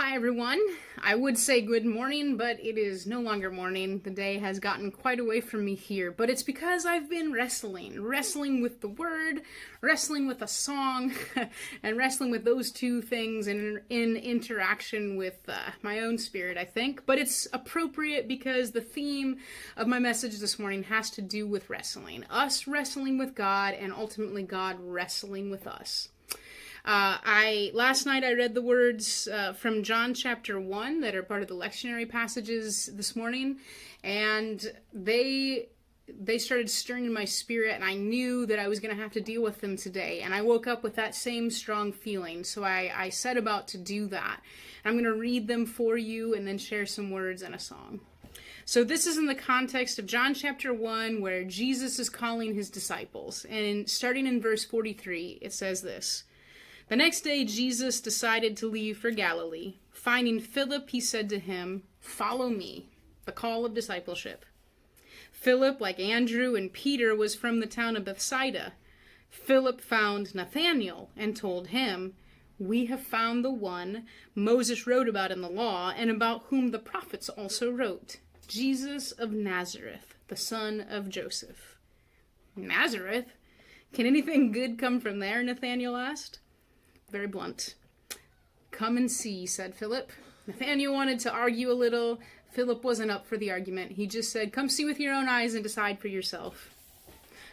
Hi everyone. I would say good morning, but it is no longer morning. The day has gotten quite away from me here, but it's because I've been wrestling with the word, wrestling with a song, and wrestling with those two things in interaction with my own spirit, I think. But it's appropriate because the theme of my message this morning has to do with wrestling. Us wrestling with God and ultimately God wrestling with us. Last night I read the words from John chapter 1 that are part of the lectionary passages this morning, and they started stirring in my spirit, and I knew that I was going to have to deal with them today, and I woke up with that same strong feeling, so I set about to do that. I'm going to read them for you and then share some words and a song. So this is in the context of John chapter 1, where Jesus is calling his disciples, and starting in verse 43, it says this: "The next day Jesus decided to leave for Galilee. Finding Philip, he said to him, 'Follow me,' the call of discipleship. Philip, like Andrew and Peter, was from the town of Bethsaida. Philip found Nathanael and told him, 'We have found the one Moses wrote about in the law and about whom the prophets also wrote, Jesus of Nazareth, the son of Joseph.'" "Nazareth? Can anything good come from there?" Nathanael asked. Very blunt. "Come and see," said Philip. Nathanael wanted to argue a little. Philip wasn't up for the argument. He just said, "Come see with your own eyes and decide for yourself."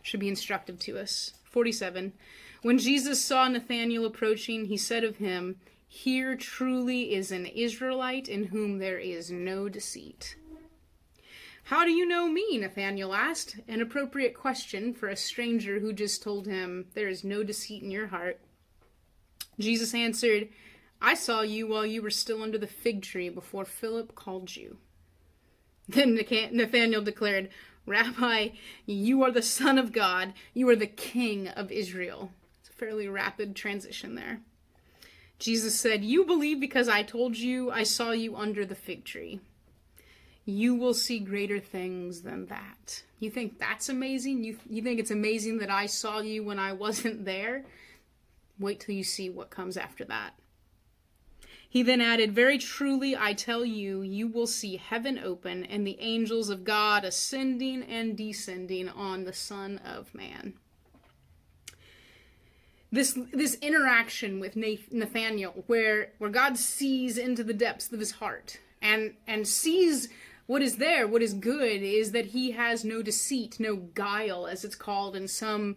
Should be instructive to us. 47. When Jesus saw Nathanael approaching, he said of him, "Here truly is an Israelite in whom there is no deceit." "How do you know me?" Nathanael asked, an appropriate question for a stranger who just told him, "There is no deceit in your heart." Jesus answered, "I saw you while you were still under the fig tree before Philip called you." Then Nathanael declared, "Rabbi, you are the Son of God. You are the King of Israel." It's a fairly rapid transition there. Jesus said, "You believe because I told you I saw you under the fig tree. You will see greater things than that." You think that's amazing? You think it's amazing that I saw you when I wasn't there? Wait till you see what comes after that. He then added, "Very truly, I tell you, you will see heaven open and the angels of God ascending and descending on the Son of Man." This interaction with Nathanael, where God sees into the depths of his heart and sees what is there, what is good, is that he has no deceit, no guile, as it's called in some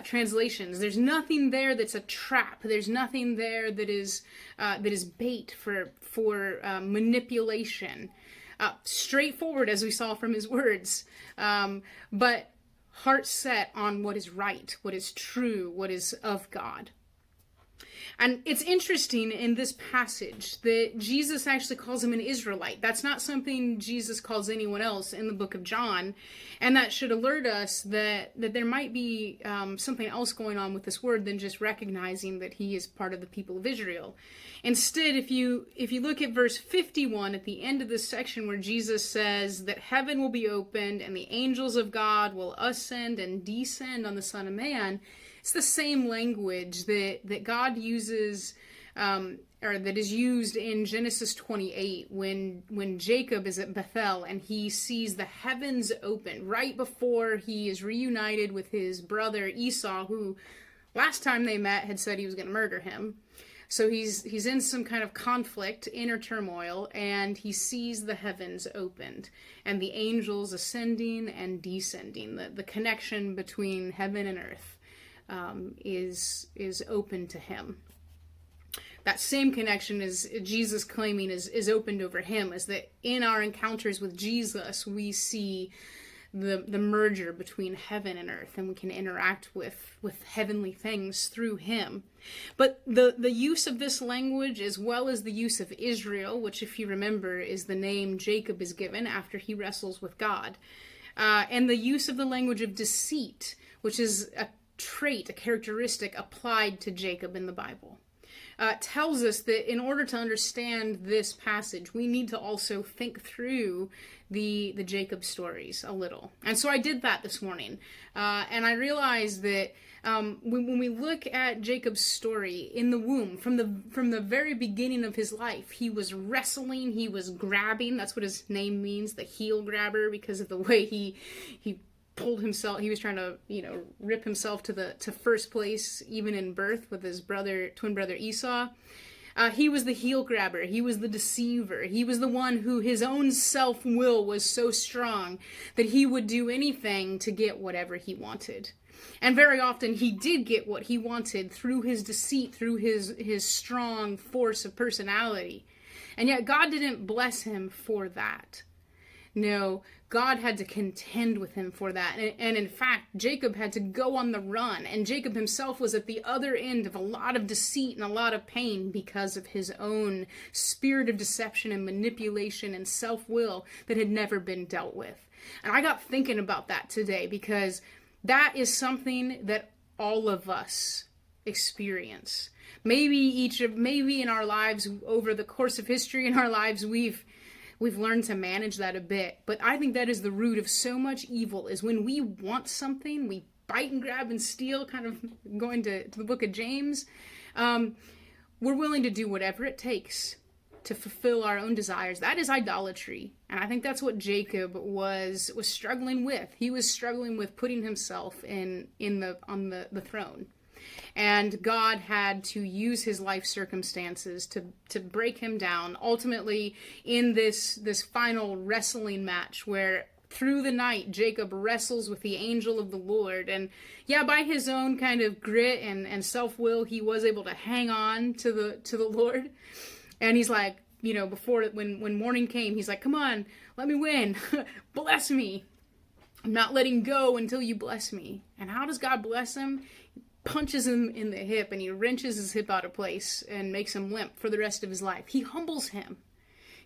translations. There's nothing there that's a trap. There's nothing there that is bait for manipulation. Straightforward, as we saw from his words, but heart set on what is right, what is true, what is of God. And it's interesting in this passage that Jesus actually calls him an Israelite. That's not something Jesus calls anyone else in the book of John. And that should alert us that there might be something else going on with this word than just recognizing that he is part of the people of Israel. Instead, if you look at verse 51 at the end of this section where Jesus says that heaven will be opened and the angels of God will ascend and descend on the Son of Man, it's the same language that God uses, or that is used in Genesis 28 when Jacob is at Bethel and he sees the heavens open right before he is reunited with his brother Esau, who last time they met had said he was going to murder him. So he's in some kind of conflict, inner turmoil, and he sees the heavens opened and the angels ascending and descending. The connection between heaven and earth is open to him. That same connection is Jesus claiming is opened over him, is that in our encounters with Jesus we see the merger between heaven and earth, and we can interact with heavenly things through him. But the use of this language, as well as the use of Israel, which, if you remember, is the name Jacob is given after he wrestles with God, and the use of the language of deceit, which is a trait, a characteristic applied to Jacob in the Bible. tells us that in order to understand this passage, we need to also think through the Jacob stories a little. And so I did that this morning. And I realized that when we look at Jacob's story in the womb, from the very beginning of his life, he was wrestling, he was grabbing. That's what his name means, the heel grabber, because of the way he pulled himself. He was trying to, rip himself to first place, even in birth, with his twin brother Esau. He was the heel grabber. He was the deceiver. He was the one who his own self-will was so strong that he would do anything to get whatever he wanted. And very often he did get what he wanted through his deceit, through his strong force of personality. And yet God didn't bless him for that. No, God had to contend with him for that. And in fact, Jacob had to go on the run. And Jacob himself was at the other end of a lot of deceit and a lot of pain because of his own spirit of deception and manipulation and self-will that had never been dealt with. And I got thinking about that today, because that is something that all of us experience. Maybe in our lives, over the course of history in our lives, we've learned to manage that a bit. But I think that is the root of so much evil, is when we want something, we bite and grab and steal, kind of going to the book of James. We're willing to do whatever it takes to fulfill our own desires. That is idolatry. And I think that's what Jacob was struggling with. He was struggling with putting himself on the throne. And God had to use his life circumstances to break him down, ultimately in this final wrestling match where through the night Jacob wrestles with the angel of the Lord. And yeah, by his own kind of grit and self-will, he was able to hang on to the Lord. And he's like, when morning came, he's like, come on, let me win. Bless me. I'm not letting go until you bless me. And how does God bless him? Punches him in the hip, and he wrenches his hip out of place and makes him limp for the rest of his life. He humbles him.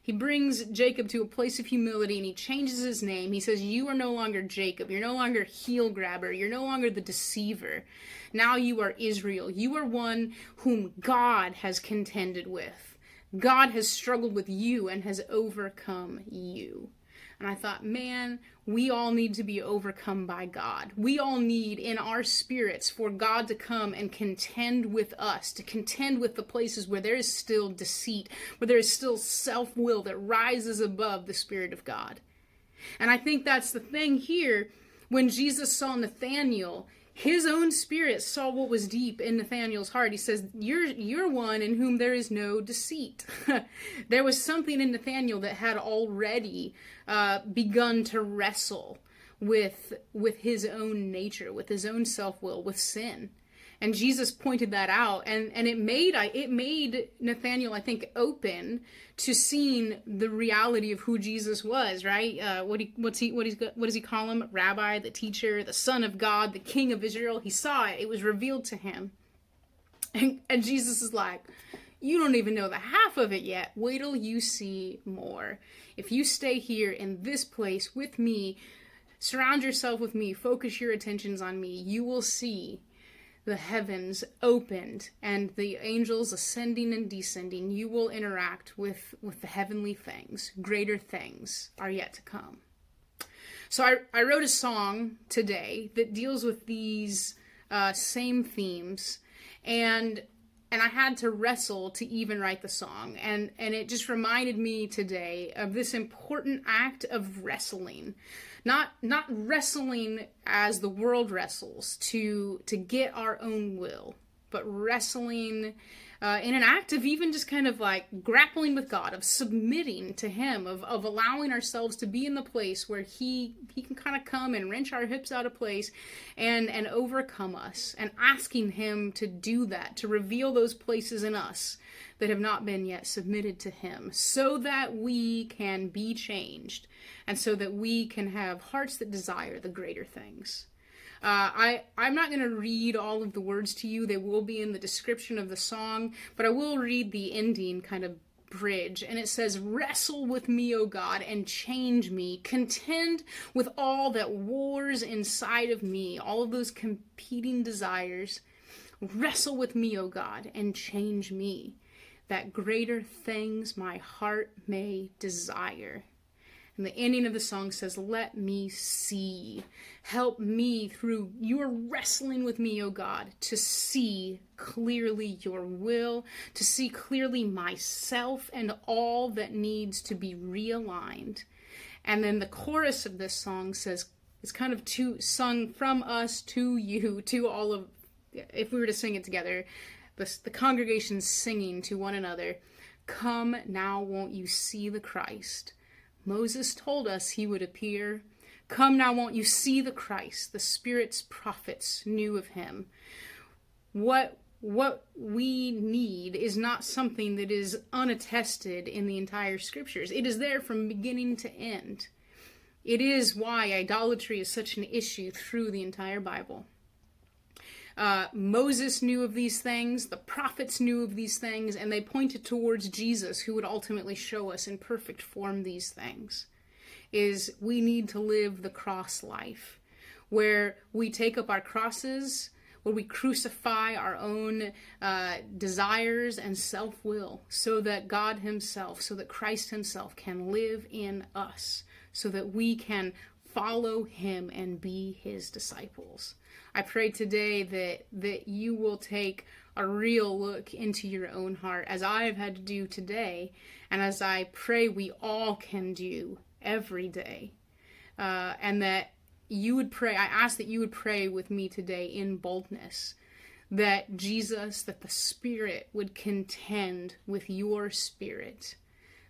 He brings Jacob to a place of humility, and he changes his name. He says, you are no longer Jacob. You're no longer heel grabber. You're no longer the deceiver. Now you are Israel. You are one whom God has contended with. God has struggled with you and has overcome you. And I thought, man, we all need to be overcome by God. We all need in our spirits for God to come and contend with us, to contend with the places where there is still deceit, where there is still self-will that rises above the Spirit of God. And I think that's the thing here. When Jesus saw Nathanael, his own spirit saw what was deep in Nathanael's heart. He says, you're one in whom there is no deceit. There was something in Nathanael that had already begun to wrestle with his own nature, with his own self-will, with sin. And Jesus pointed that out, and it made Nathanael, I think, open to seeing the reality of who Jesus was, right? What does he call him? Rabbi, the teacher, the Son of God, the King of Israel. He saw it. It was revealed to him. And Jesus is like, you don't even know the half of it yet. Wait till you see more. If you stay here in this place with me, surround yourself with me, focus your attentions on me, you will see the heavens opened and the angels ascending and descending. You will interact with the heavenly things. Greater things are yet to come. So I wrote a song today that deals with these same themes, and I had to wrestle to even write the song. And it just reminded me today of this important act of wrestling. Not wrestling as the world wrestles to get our own will, but wrestling in an act of even just kind of like grappling with God, of submitting to him, of allowing ourselves to be in the place where he can kind of come and wrench our hips out of place and overcome us, and asking him to do that, to reveal those places in us that have not been yet submitted to him, so that we can be changed and so that we can have hearts that desire the greater things. I'm not going to read all of the words to you. They will be in the description of the song, but I will read the ending kind of bridge. And it says, wrestle with me, O God, and change me. Contend with all that wars inside of me, all of those competing desires. Wrestle with me, O God, and change me, that greater things my heart may desire. And the ending of the song says, let me see. Help me through your wrestling with me, O God, to see clearly your will, to see clearly myself and all that needs to be realigned. And then the chorus of this song says, it's kind of sung from us to you, to all of, if we were to sing it together, the congregation singing to one another, come now, won't you see the Christ? Moses told us he would appear. Come now, won't you see the Christ? The Spirit's prophets knew of him. What we need is not something that is unattested in the entire scriptures. It is there from beginning to end. It is why idolatry is such an issue through the entire Bible. Moses knew of these things, the prophets knew of these things, and they pointed towards Jesus, who would ultimately show us in perfect form these things. We need to live the cross life, where we take up our crosses, where we crucify our own desires and self-will, so that God himself, so that Christ himself can live in us, so that we can follow him and be his disciples. I pray today that you will take a real look into your own heart, as I have had to do today, and as I pray we all can do every day. And that you would pray, I ask that you would pray with me today in boldness, that Jesus, that the Spirit would contend with your spirit,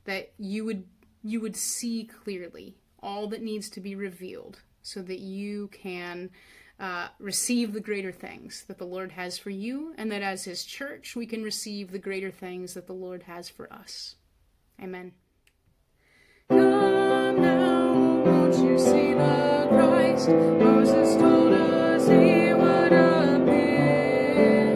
that you would see clearly all that needs to be revealed, so that you can receive the greater things that the Lord has for you, and that as his church we can receive the greater things that the Lord has for us. Amen. Come now, won't you see the Christ? Moses told us he would appear.